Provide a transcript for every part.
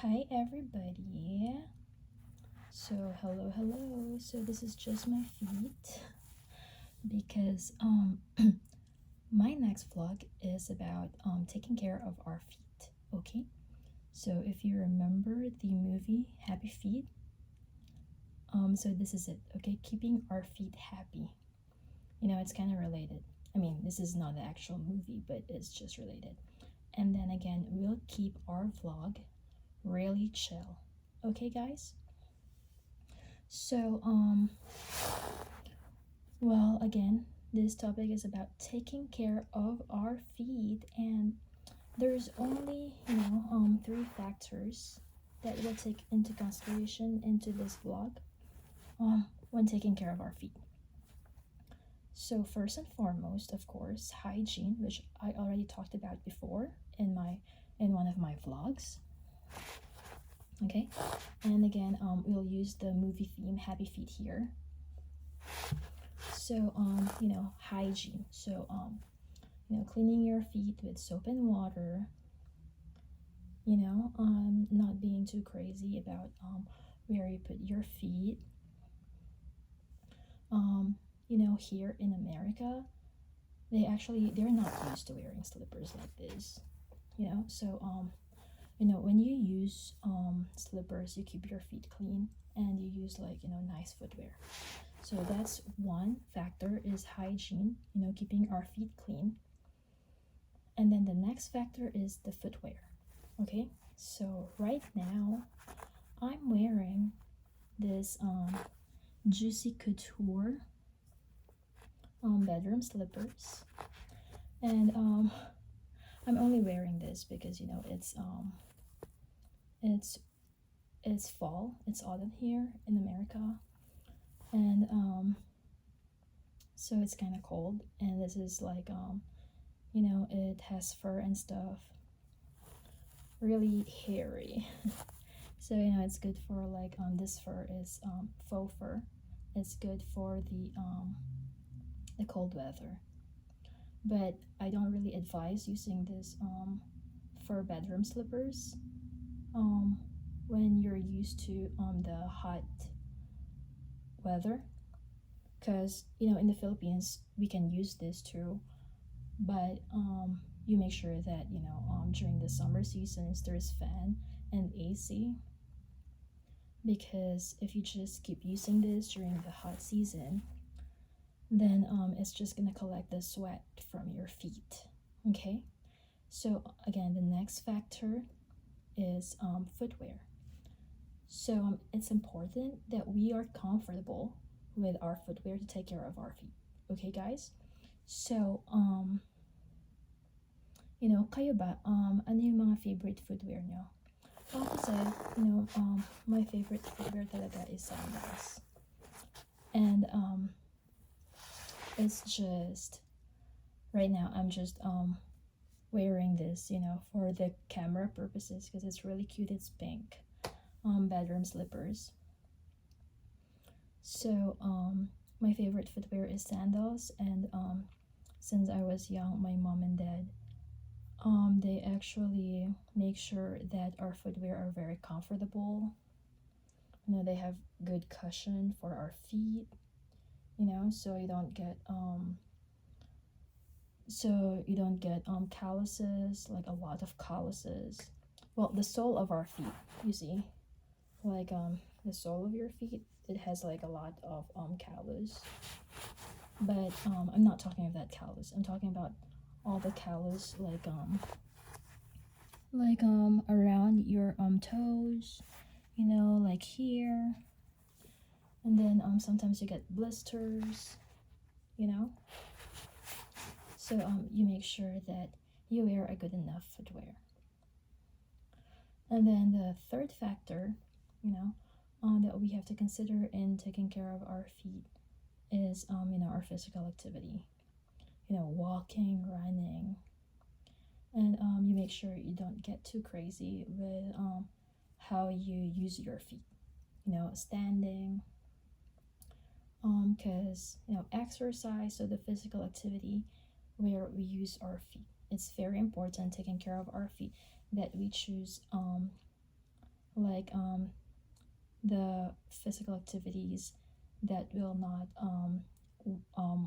Hi everybody. So hello. So this is just my feet because my next vlog is about taking care of our feet. Okay? So if you remember the movie Happy Feet, so this is it. Okay? Keeping our feet happy. It's kind of related. I mean, this is not the actual movie, but it's just related. And then again, we'll keep our vlog really chill. Okay, guys? So, well, again, this topic is about taking care of our feet, and there's only, three factors that we'll take into consideration into this vlog when taking care of our feet. So, first and foremost, of course, hygiene, which I already talked about before in one of my vlogs. Okay, and again, we'll use the movie theme Happy Feet here. So hygiene. So cleaning your feet with soap and water. Not being too crazy about where you put your feet. Here in America, they're not used to wearing slippers like this. So when you use slippers, you keep your feet clean and you use nice footwear. So that's one factor, is hygiene, keeping our feet clean. And then the next factor is the footwear. Okay, so right now I'm wearing this Juicy Couture bedroom slippers, and I'm only wearing this because it's fall, it's autumn here in America, and so it's kind of cold, and this is like it has fur and stuff, really hairy. So it's good for this fur is faux fur. It's good for the cold weather, but I don't really advise using this fur bedroom slippers when you're used to the hot weather, because in the Philippines we can use this too, but you make sure that during the summer seasons there's fan and AC, because if you just keep using this during the hot season, then it's just gonna collect the sweat from your feet. Okay, so again, the next factor is footwear. So it's important that we are comfortable with our footwear to take care of our feet. Okay, guys? So kayo ba, ano yung mga favorite footwear nyo? Kasi, my favorite footwear talaga is sandals. And it's just, right now I'm just wearing this, for the camera purposes, because it's really cute. It's pink bedroom slippers. So my favorite footwear is sandals, and since I was young, my mom and dad they actually make sure that our footwear are very comfortable. They have good cushion for our feet, so you don't get calluses, like a lot of calluses. Well, the sole of our feet, you see, like the sole of your feet, it has like a lot of callus. But I'm not talking of that callus. I'm talking about all the callus, like around your toes, like here, and then sometimes you get blisters, so you make sure that you wear a good enough footwear. And then the third factor, that we have to consider in taking care of our feet is our physical activity, walking, running. And you make sure you don't get too crazy with how you use your feet, standing, because exercise, so the physical activity where we use our feet, it's very important taking care of our feet, that we choose like the physical activities that will not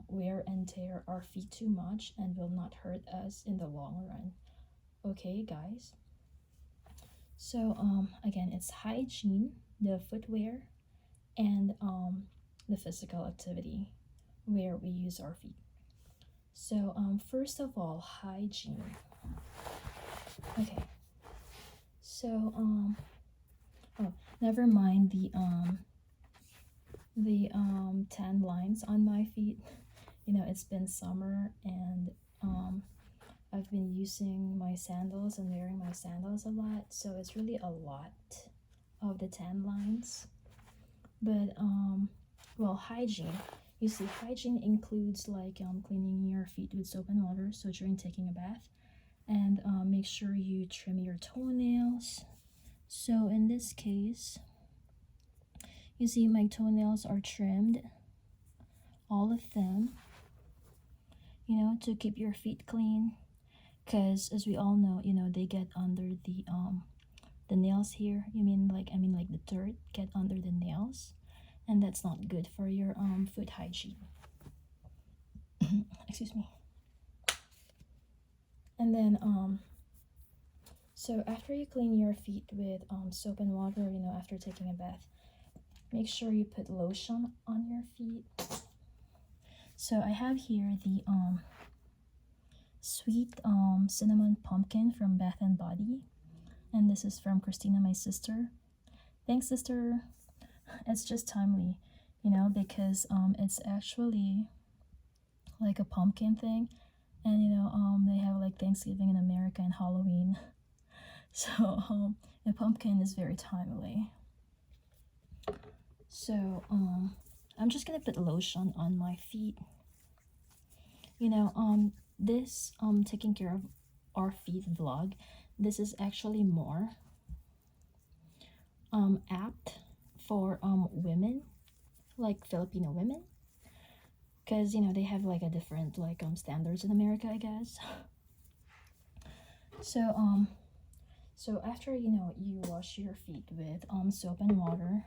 wear and tear our feet too much and will not hurt us in the long run. Okay, guys? So again, it's hygiene, the footwear, and the physical activity where we use our feet. So first of all, hygiene. Okay. So oh, never mind the tan lines on my feet. You know, it's been summer and I've been using my sandals and wearing my sandals a lot, so it's really a lot of the tan lines. But well, hygiene. You see, hygiene includes like cleaning your feet with soap and water, so during taking a bath, and make sure you trim your toenails. So in this case, you see my toenails are trimmed, all of them, you know, to keep your feet clean, because as we all know, you know, they get under the nails here. I mean like the dirt get under the nails, and that's not good for your foot hygiene. Excuse me. And then so after you clean your feet with soap and water, you know, after taking a bath, make sure you put lotion on your feet. So I have here the sweet cinnamon pumpkin from Bath and Body, and this is from Christina, my sister. Thanks, sister. It's just timely, you know, because it's actually like a pumpkin thing, and you know they have like Thanksgiving in America and Halloween. So the pumpkin is very timely. So I'm just gonna put lotion on my feet. You know, this taking care of our feet vlog, this is actually more apt for women, like Filipino women, because you know they have like a different like standards in America, I guess. So after you know you wash your feet with soap and water,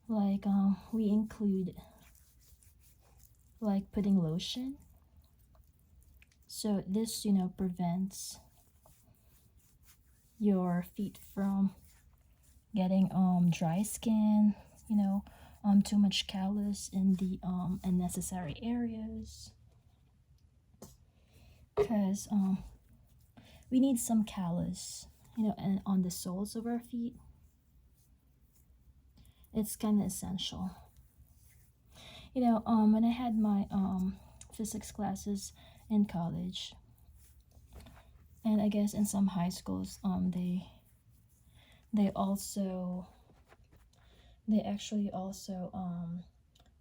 like we include like putting lotion. So this, you know, prevents your feet from getting dry skin, you know, too much callus in the unnecessary areas, because we need some callus, you know, and on the soles of our feet. It's kind of essential. You know, when I had my physics classes in college, and I guess in some high schools, they actually also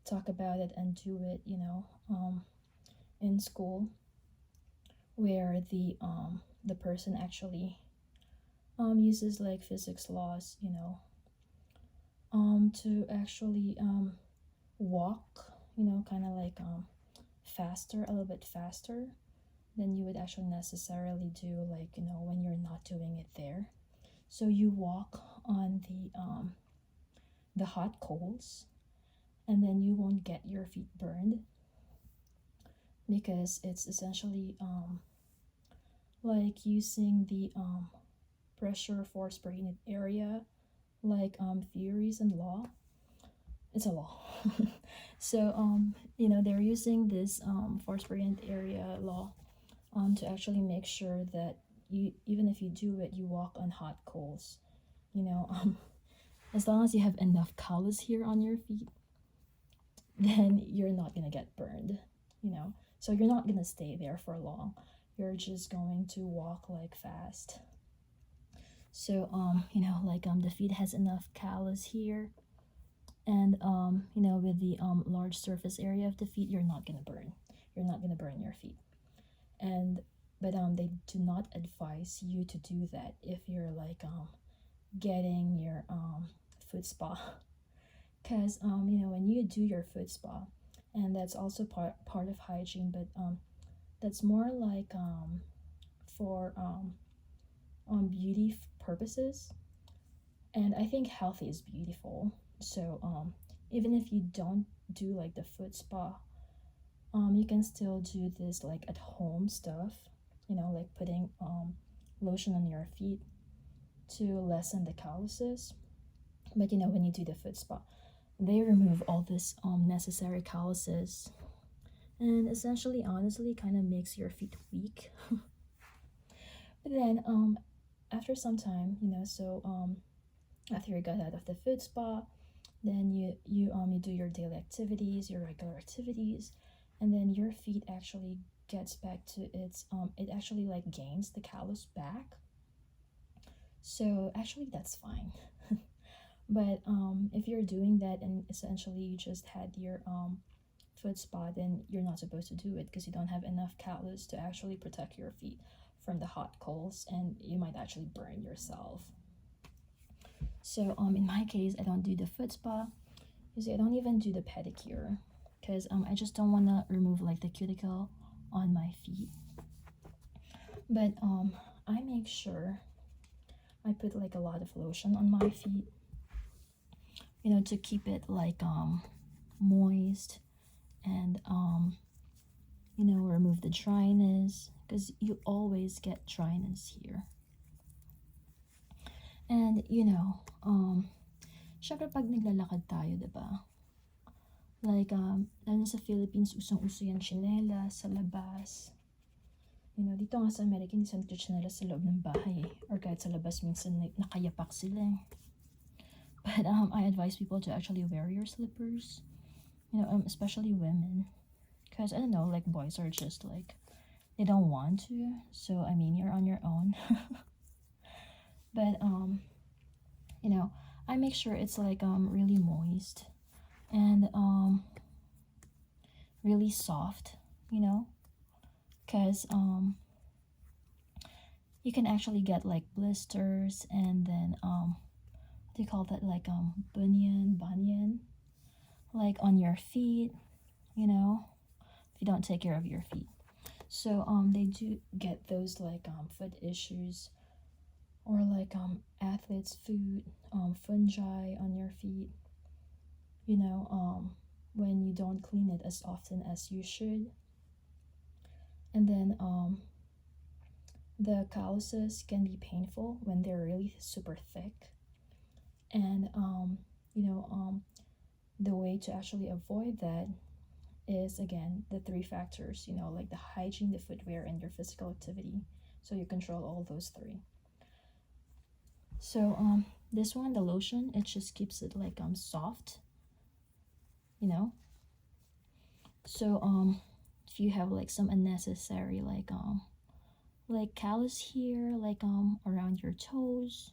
talk about it and do it, you know, in school, where the person actually uses like physics laws, you know, to actually walk, you know, kind of like faster, a little bit faster than you would actually necessarily do, like, you know, when you're not doing it there. So you walk on the hot coals, and then you won't get your feet burned, because it's essentially like using the pressure force per unit area, like theories and law. It's a law. So you know, they're using this force per unit area law to actually make sure that you, even if you do it, you walk on hot coals, you know. As long as you have enough callus here on your feet, then you're not gonna get burned, you know. So you're not gonna stay there for long, you're just going to walk like fast. So you know, like the feet has enough callus here, and you know, with the large surface area of the feet, you're not gonna burn your feet. And but they do not advise you to do that if you're like getting your foot spa, because you know, when you do your foot spa, and that's also part of hygiene, but that's more like for beauty purposes, And I think healthy is beautiful. So even if you don't do like the foot spa, you can still do this like at home stuff, like putting lotion on your feet to lessen the calluses. But when you do the foot spa, they remove all this necessary calluses, and essentially, honestly, kind of makes your feet weak. But then after some time, after you got out of the foot spa, then you do your daily activities, your regular activities, and then your feet actually gets back to its it actually like gains the callus back. So actually that's fine. But if you're doing that and essentially you just had your foot spa, then you're not supposed to do it because you don't have enough callus to actually protect your feet from the hot coals, and you might actually burn yourself. So in my case, I don't do the foot spa. You see, I don't even do the pedicure because I just don't want to remove like the cuticle on my feet. But I make sure I put like a lot of lotion on my feet, to keep it like moist, and remove the dryness, because you always get dryness here. And syempre pag naglalakad tayo, diba? Like lalo sa Philippines, usong-uso yan tsinelas sa labas. Dito nga sa Amerika, hindi sa nagchichinelas sa loob ng bahay or kahit sa labas minsan nakayapak sila. But I advise people to actually wear your slippers, especially women, because I don't know, like boys are just like they don't want to. So I mean, you're on your own. But I make sure it's like really moist and really soft, because you can actually get like blisters, and then what do you call that, like bunion, like on your feet, if you don't take care of your feet. So they do get those like foot issues, or like athlete's foot, fungi on your feet, when you don't clean it as often as you should. And then the calluses can be painful when they're really super thick. And the way to actually avoid that is, again, the three factors, like the hygiene, the footwear, and your physical activity. So you control all those three. So this one, the lotion, it just keeps it like soft, so if you have like some unnecessary like callus here, like around your toes,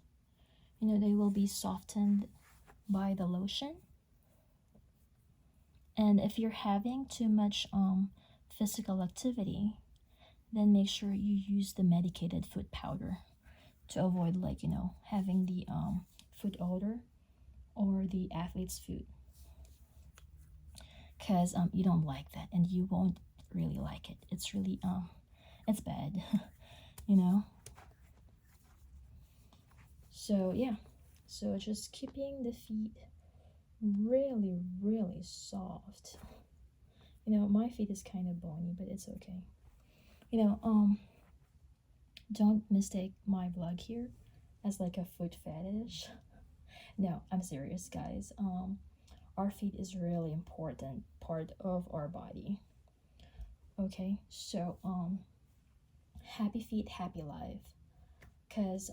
they will be softened by the lotion. And if you're having too much physical activity, then make sure you use the medicated foot powder to avoid like having the foot odor or the athlete's foot, because you don't like that, and you won't really like it. It's really it's bad. So yeah, so just keeping the feet really really soft. My feet is kind of bony, but it's okay. Don't mistake my vlog here as like a foot fetish. No, I'm serious, guys. Our feet is really important part of our body. Okay, so happy feet, happy life, because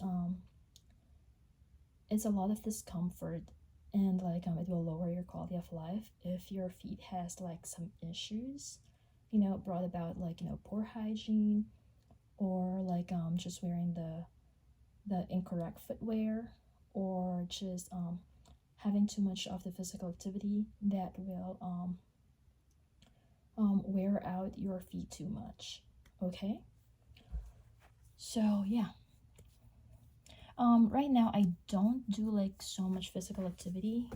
it's a lot of discomfort, and like it will lower your quality of life if your feet has like some issues, brought about like poor hygiene, or like just wearing the incorrect footwear, or just having too much of the physical activity that will wear out your feet too much. Okay, so yeah, right now I don't do like so much physical activity,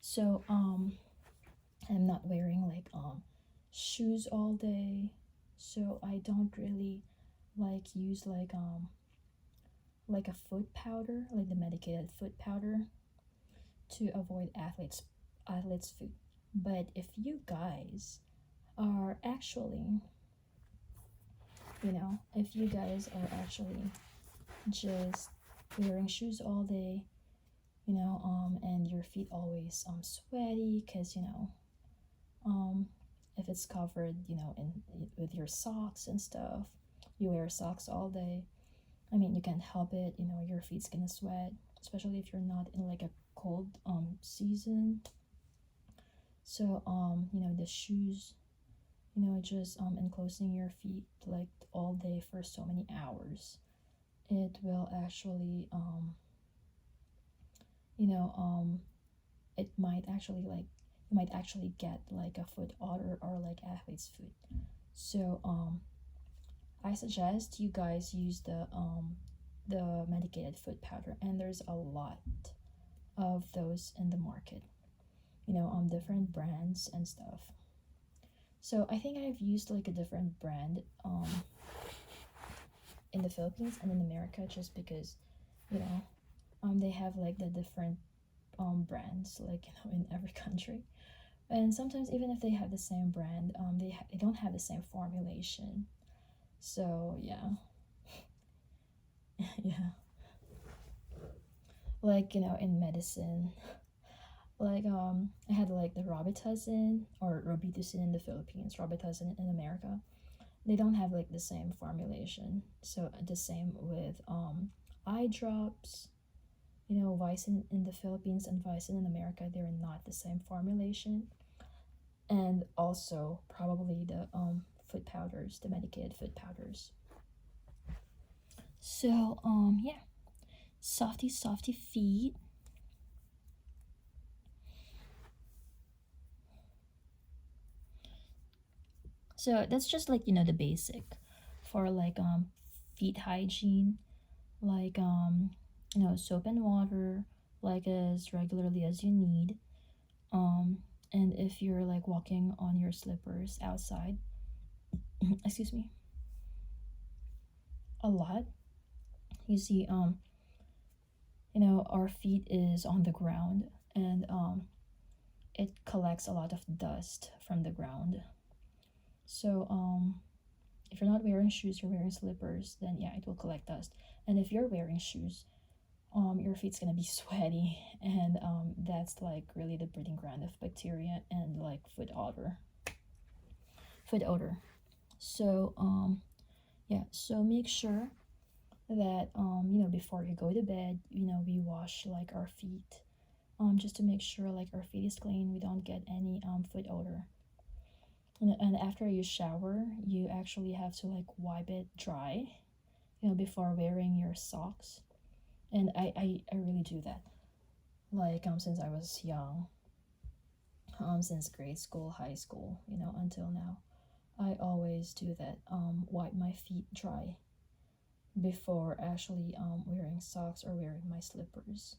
so I'm not wearing like shoes all day, so I don't really like use like like a foot powder, like the medicated foot powder, to avoid athlete's foot. But if you guys are actually, if you guys are actually just wearing shoes all day, and your feet always sweaty, because if it's covered, in with your socks and stuff, you wear socks all day. I mean, you can't help it. Your feet's gonna sweat, especially if you're not in like a cold season. So the shoes, just enclosing your feet like all day for so many hours, it will actually it might actually like you might actually get like a foot odor or like athlete's foot. So I suggest you guys use the medicated foot powder, and there's a lot of those in the market, different brands and stuff. So I think I've used like a different brand in the Philippines and in America, just because they have like the different brands, like in every country. And sometimes even if they have the same brand, they don't have the same formulation. So yeah. Yeah, like in medicine, like I had like the Robitussin or Robitussin in the Philippines, Robitussin in America. They don't have like the same formulation. So the same with eye drops, Vicin in the Philippines and Vicin in America, they're not the same formulation. And also probably the foot powders, the medicated foot powders. So yeah, softy feet. So that's just like the basic for like feet hygiene, like soap and water, like as regularly as you need. And if you're like walking on your slippers outside, excuse me, a lot, you see our feet is on the ground, and it collects a lot of dust from the ground. So if you're not wearing shoes, you're wearing slippers, then yeah, it will collect dust. And if you're wearing shoes, your feet's gonna be sweaty, and that's like really the breeding ground of bacteria and like foot odor. So yeah, so make sure that before you go to bed, we wash like our feet, just to make sure like our feet is clean, we don't get any foot odor. And after you shower, you actually have to like wipe it dry, before wearing your socks. And I really do that, like since I was young, since grade school, high school, until now, I always do that, wipe my feet dry before actually wearing socks or wearing my slippers,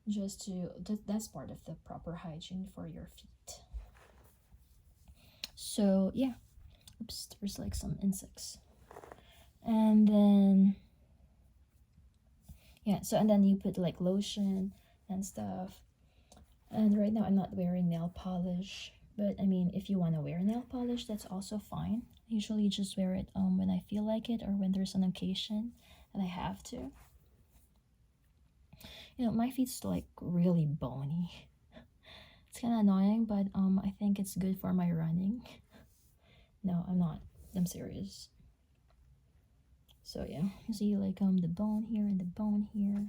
just to that's part of the proper hygiene for your feet. So yeah, oops, there's like some insects. And then yeah, so and then you put like lotion and stuff. And right now I'm not wearing nail polish, but I mean, if you want to wear nail polish, that's also fine. I usually just wear it when I feel like it, or when there's an occasion and I have to. My feet's like really bony. It's kind of annoying, but I think it's good for my running. No, I'm not. I'm serious. So yeah, you see like the bone here and the bone here.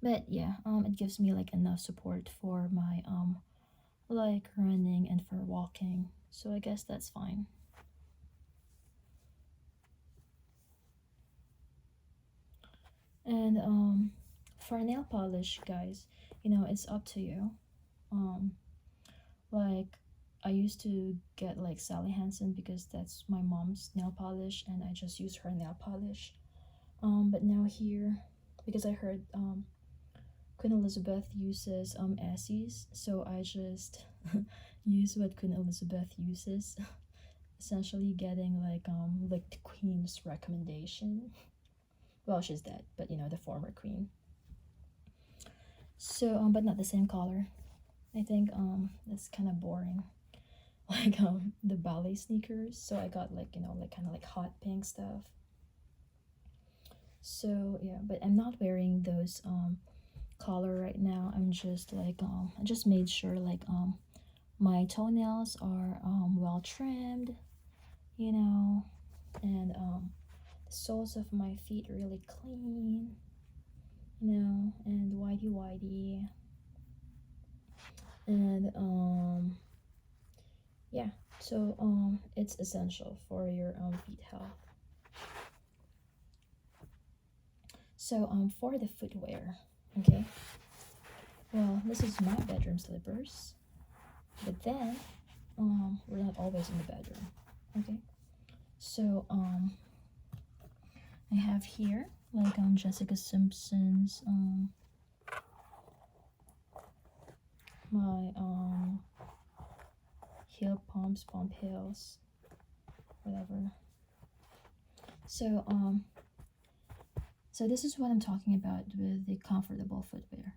But yeah, it gives me like enough support for my like running and for walking. So I guess that's fine. And for nail polish, guys, it's up to you. Like I used to get like Sally Hansen, because that's my mom's nail polish, and I just use her nail polish. But now here, because I heard Queen Elizabeth uses Essie's, so I just use what Queen Elizabeth uses. essentially getting like the queen's recommendation. Well, she's dead, but you know, the former queen. So but not the same color. I think that's kind of boring. Like the ballet sneakers. So I got like, you know, like kind of like hot pink stuff. So yeah, but I'm not wearing those color right now. I'm just like I just made sure like my toenails are well trimmed, you know, and the soles of my feet really clean, you know, and whitey, and yeah. So it's essential for your feet health. So for the footwear, okay, well, this is my bedroom slippers, but then we're not always in the bedroom, okay. So I have here like Jessica Simpson's my heel pumps, pump heels, whatever. So so this is what I'm talking about with the comfortable footwear.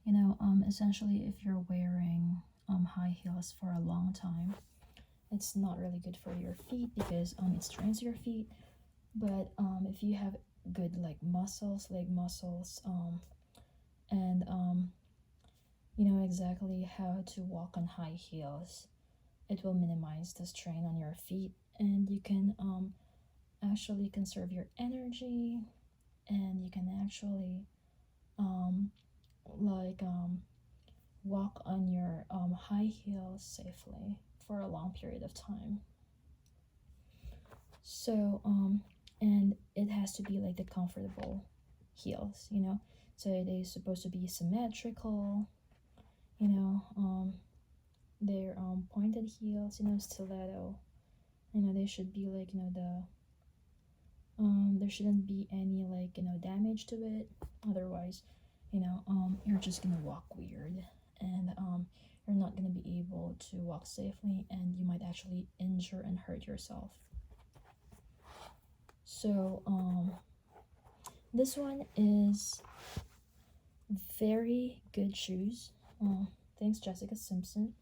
You know, essentially if you're wearing high heels for a long time, it's not really good for your feet because it strains your feet. But if you have good like muscles, leg muscles, and you know exactly how to walk on high heels, it will minimize the strain on your feet, and you can actually conserve your energy, and you can actually like walk on your high heels safely for a long period of time. So and it has to be like the comfortable heels, you know, so they're supposed to be symmetrical, you know, they're pointed heels, you know, stiletto, you know, they should be like, you know, the there shouldn't be any like, you know, damage to it, otherwise, you know, you're just gonna walk weird, and you're not gonna be able to walk safely, and you might actually injure and hurt yourself. So this one is very good shoes. Thanks Jessica Simpson.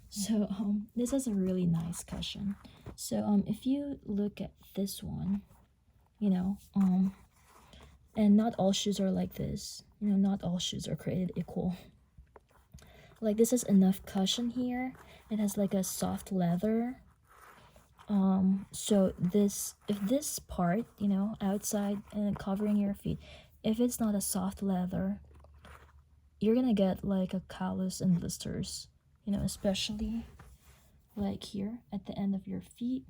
So this is a really nice cushion. So if you look at this one, you know, and not all shoes are like this, you know, not all shoes are created equal. Like this is enough cushion here, it has like a soft leather. So this, if this part, you know, outside and covering your feet, if it's not a soft leather, you're gonna get like a callus and blisters, you know, especially like here at the end of your feet,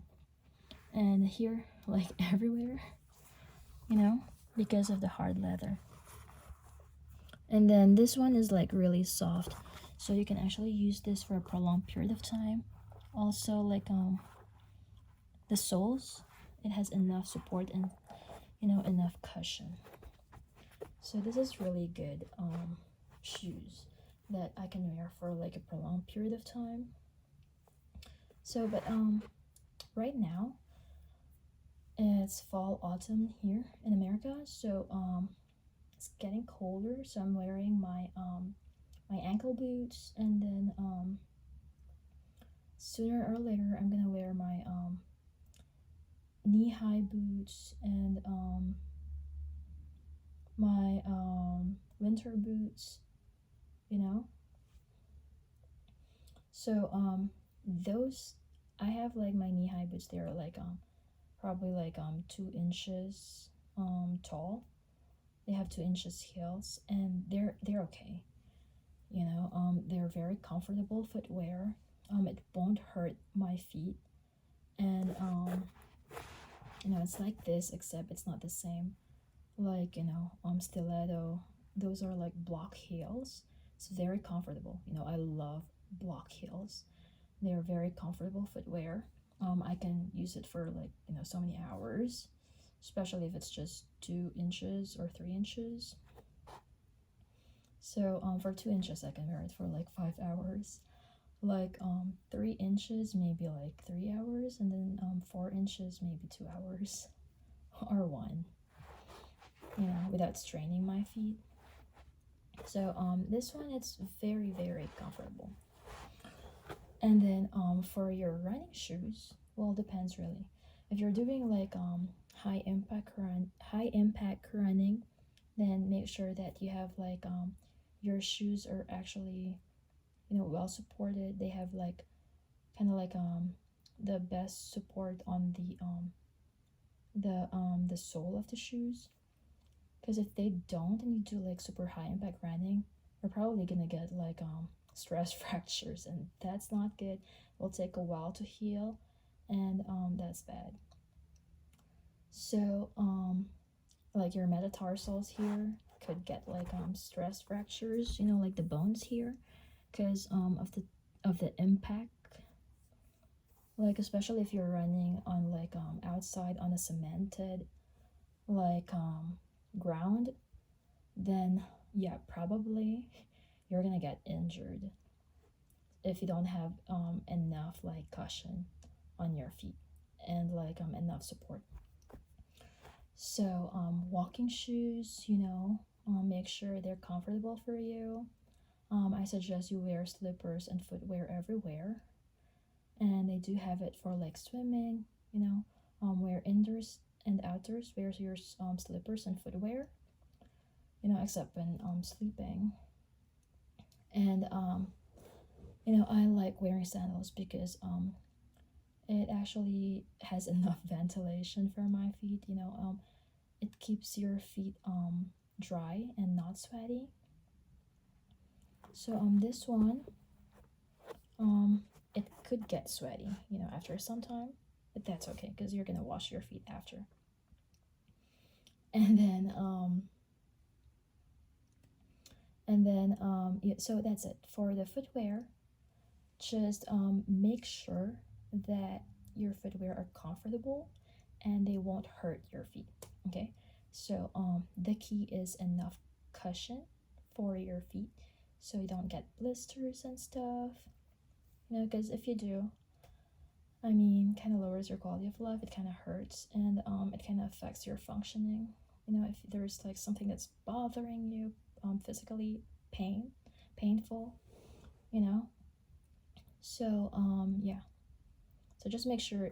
and here like everywhere, you know, because of the hard leather. And then this one is like really soft, so you can actually use this for a prolonged period of time. Also like the soles, it has enough support and, you know, enough cushion. So this is really good shoes that I can wear for like a prolonged period of time. So but right now it's fall autumn here in America, so it's getting colder, so I'm wearing my my ankle boots, and then sooner or later I'm gonna wear my knee-high boots, and my winter boots, you know. So those, I have like my knee-high boots, they're like probably like 2 inches tall. They have 2 inches heels, and they're okay, you know. They're very comfortable footwear. It won't hurt my feet, and you know, it's like this, except it's not the same, like, you know, stiletto. Those are like block heels. It's very comfortable, you know. I love block heels. They're very comfortable footwear. I can use it for like, you know, so many hours, especially if it's just 2 inches or 3 inches. So for 2 inches I can wear it for like 5 hours. like 3 inches maybe like 3 hours, and then 4 inches maybe 2 hours or one, without straining my feet. So this one, it's very, very comfortable. And then for your running shoes, well, depends really. If you're doing like high impact running, then make sure that you have like your shoes are actually well supported. They have like kind of like the best support on the sole of the shoes, because if they don't and you do like super high impact running, you're probably gonna get like stress fractures, and that's not good. It'll take a while to heal, and that's bad. So like your metatarsals here could get like stress fractures, like the bones here, because of the impact, like especially if you're running on like outside on a cemented like ground, then yeah, probably you're gonna get injured if you don't have enough like cushion on your feet and like enough support. So walking shoes, make sure they're comfortable for you. I suggest you wear slippers and footwear everywhere, and they do have it for like swimming. Wear indoors and outdoors. Wear your slippers and footwear. Except when sleeping. And I like wearing sandals because it actually has enough ventilation for my feet. It keeps your feet dry and not sweaty. So this one, it could get sweaty, after some time, but that's okay because you're gonna wash your feet after. And then yeah, so that's it for the footwear. Just make sure that your footwear are comfortable and they won't hurt your feet. Okay, so the key is enough cushion for your feet so you don't get blisters and stuff. Because if you do, I mean, kind of lowers your quality of life. It kind of hurts, and it kind of affects your functioning. If there's like something that's bothering you, physically painful, So yeah. So just make sure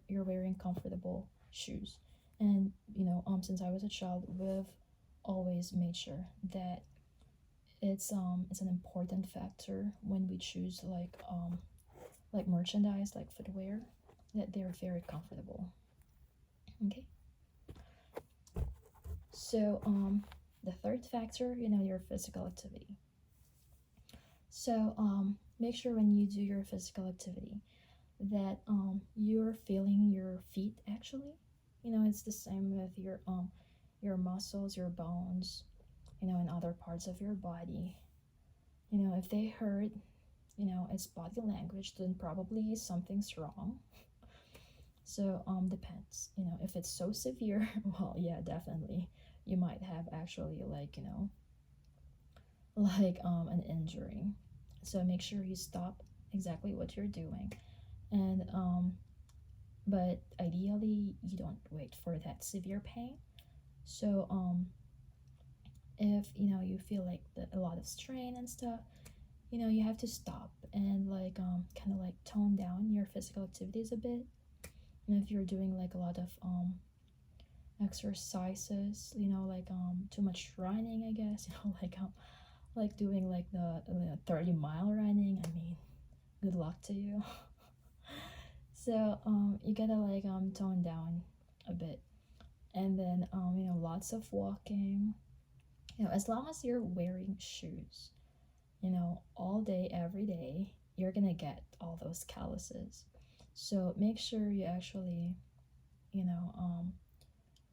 you're wearing comfortable shoes, and since I was a child, we've always made sure that it's an important factor when we choose like merchandise like footwear, that they're very comfortable. Okay. So the third factor, your physical activity. So make sure when you do your physical activity that you're feeling your feet actually. It's the same with your muscles, your bones, and other parts of your body. If they hurt, it's body language, then probably something's wrong. So depends. If it's so severe, well, yeah, definitely you might have actually like an injury. So make sure you stop exactly what you're doing, and but ideally you don't wait for that severe pain. So if you feel like a lot of strain and stuff, you have to stop and like kind of like tone down your physical activities a bit. If you're doing like a lot of exercises, like too much running, I guess, like doing like the 30-mile running, I mean, good luck to you. So you gotta like tone down a bit, and then lots of walking, as long as you're wearing shoes, all day every day, you're gonna get all those calluses. So make sure you actually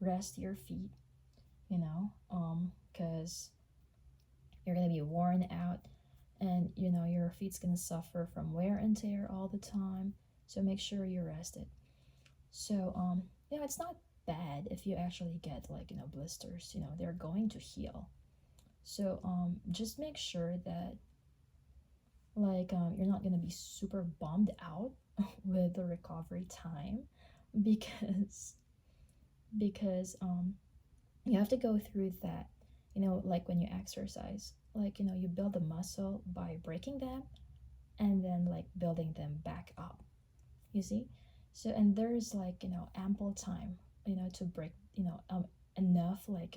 rest your feet, because you're gonna be worn out, and your feet's gonna suffer from wear and tear all the time. So make sure you rest it. So it's not bad if you actually get like blisters. They're going to heal. So just make sure that like you're not gonna be super bummed out with the recovery time, because because you have to go through that, like when you exercise, like you build the muscle by breaking them and then like building them back up, you see. So and there's like ample time to break enough like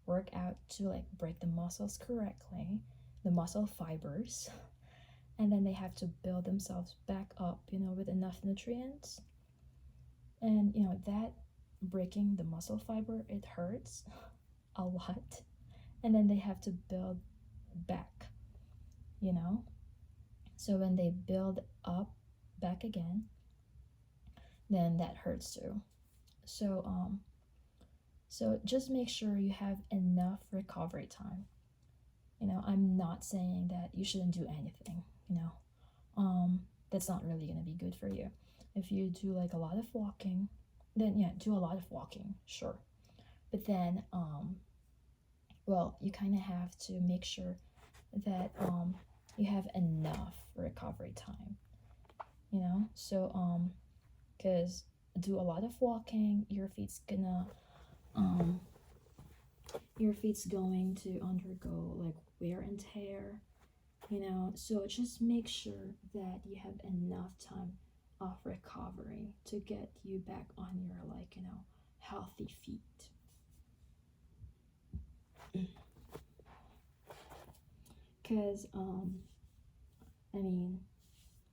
workout to like break the muscles correctly, the muscle fibers, and then they have to build themselves back up with enough nutrients. And that breaking the muscle fiber, it hurts a lot, and then they have to build back, you know so when they build up back again, then that hurts too. So just make sure you have enough recovery time. I'm not saying that you shouldn't do anything. That's not really going to be good for you. If you do like a lot of walking, then yeah, do a lot of walking, sure. But then well, you kind of have to make sure that you have enough recovery time. So because do a lot of walking, um your feet's going to undergo like wear and tear. So just make sure that you have enough time of recovery to get you back on your like healthy feet. Because I mean,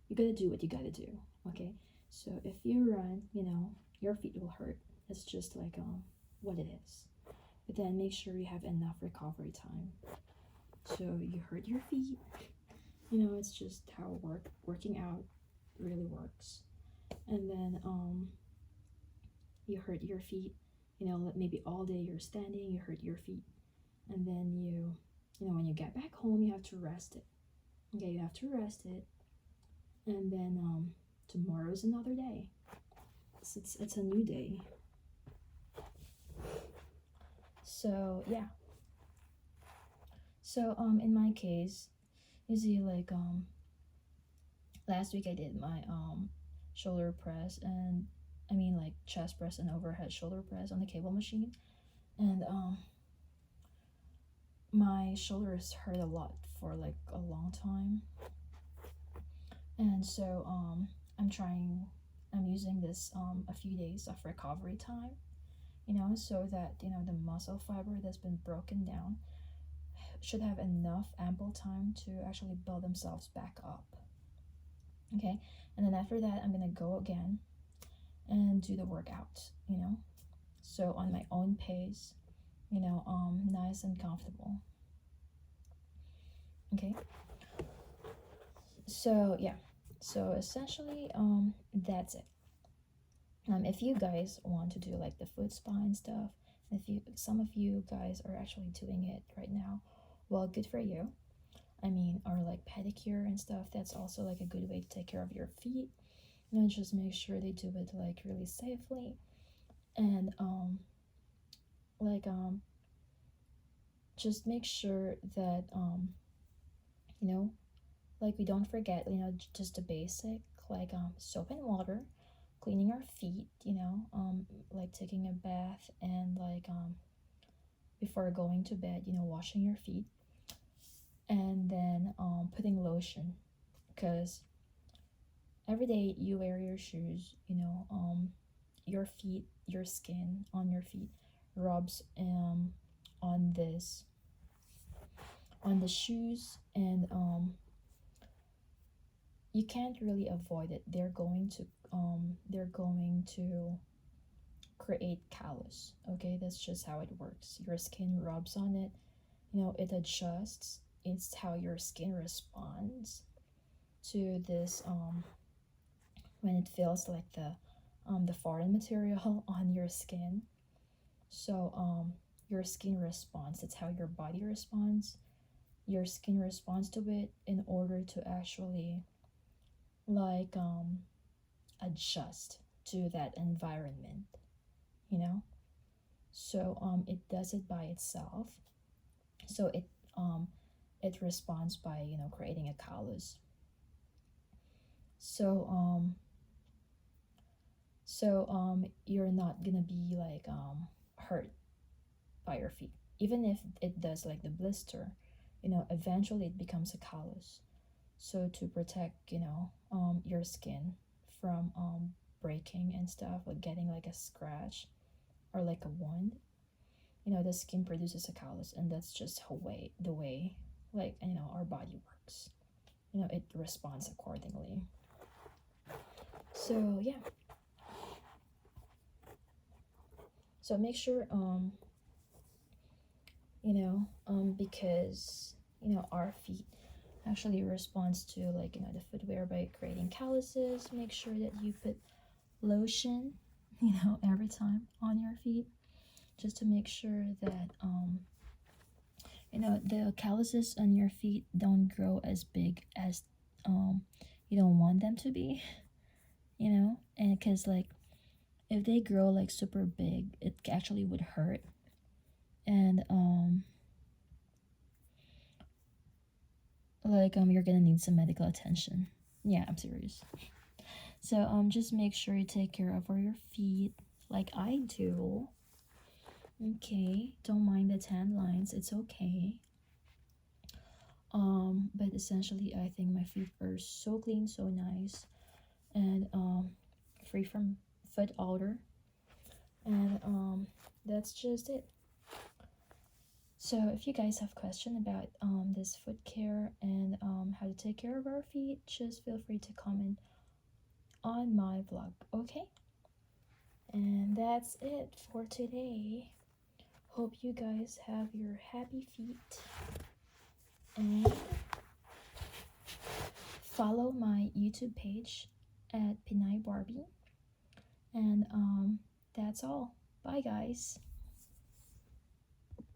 you gotta do what you gotta do. Okay, so if you run, your feet will hurt. It's just like what it is. But then make sure you have enough recovery time. So you hurt your feet, it's just how working out really works. And then you hurt your feet, maybe all day you're standing, you hurt your feet, and then when you get back home, you have to rest it. Okay, you have to rest it, and then tomorrow's another day. It's a new day. So yeah. So in my case, you see like last week I did my shoulder press, and I mean like chest press and overhead shoulder press on the cable machine, and my shoulders hurt a lot for like a long time. And so I'm using this a few days of recovery time, so that the muscle fiber that's been broken down should have enough ample time to actually build themselves back up. Okay, and then after that I'm gonna go again and do the workout, so on my own pace, nice and comfortable. Okay, so yeah, so essentially that's it. If you guys want to do like the foot spa and stuff, if some of you guys are actually doing it right now, well, good for you. I mean, or like pedicure and stuff, that's also like a good way to take care of your feet. Just make sure they do it like really safely, and like just make sure that like we don't forget just the basic, like soap and water, cleaning our feet, like taking a bath, and like before going to bed, washing your feet, and then putting lotion, because every day you wear your shoes, your feet, your skin on your feet rubs on this on the shoes, and you can't really avoid it. They're going to create callus. Okay, that's just how it works. Your skin rubs on it, it adjusts. It's how your skin responds to this when it feels like the foreign material on your skin. So your skin responds. It's how your body responds. Your skin responds to it in order to actually like adjust to that environment, so it does it by itself. So it responds by, you know, creating a callus. So you're not gonna be like hurt by your feet, even if it does like the blister, you know, eventually it becomes a callus. So to protect, you know, your skin from breaking and stuff, like getting like a scratch or like a wound, you know, the skin produces a callus, and that's just the way, like, you know, our body works. You know, it responds accordingly. So yeah, so make sure you know, because, you know, our feet actually responds to, like, you know, the footwear by creating calluses. Make sure that you put lotion, you know, every time on your feet, just to make sure that you know, the calluses on your feet don't grow as big as you don't want them to be, you know, and because like if they grow like super big, it actually would hurt. And like you're gonna need some medical attention. Yeah, I'm serious. So just make sure you take care of your feet like I do. Okay, don't mind the tan lines, it's okay. But essentially I think my feet are so clean, so nice, and free from foot odor. And that's just it. So if you guys have question about this foot care and how to take care of our feet, just feel free to comment on my vlog, okay? And that's it for today. Hope you guys have your happy feet, and follow my YouTube page at Pinay Barbie. And that's all. Bye guys.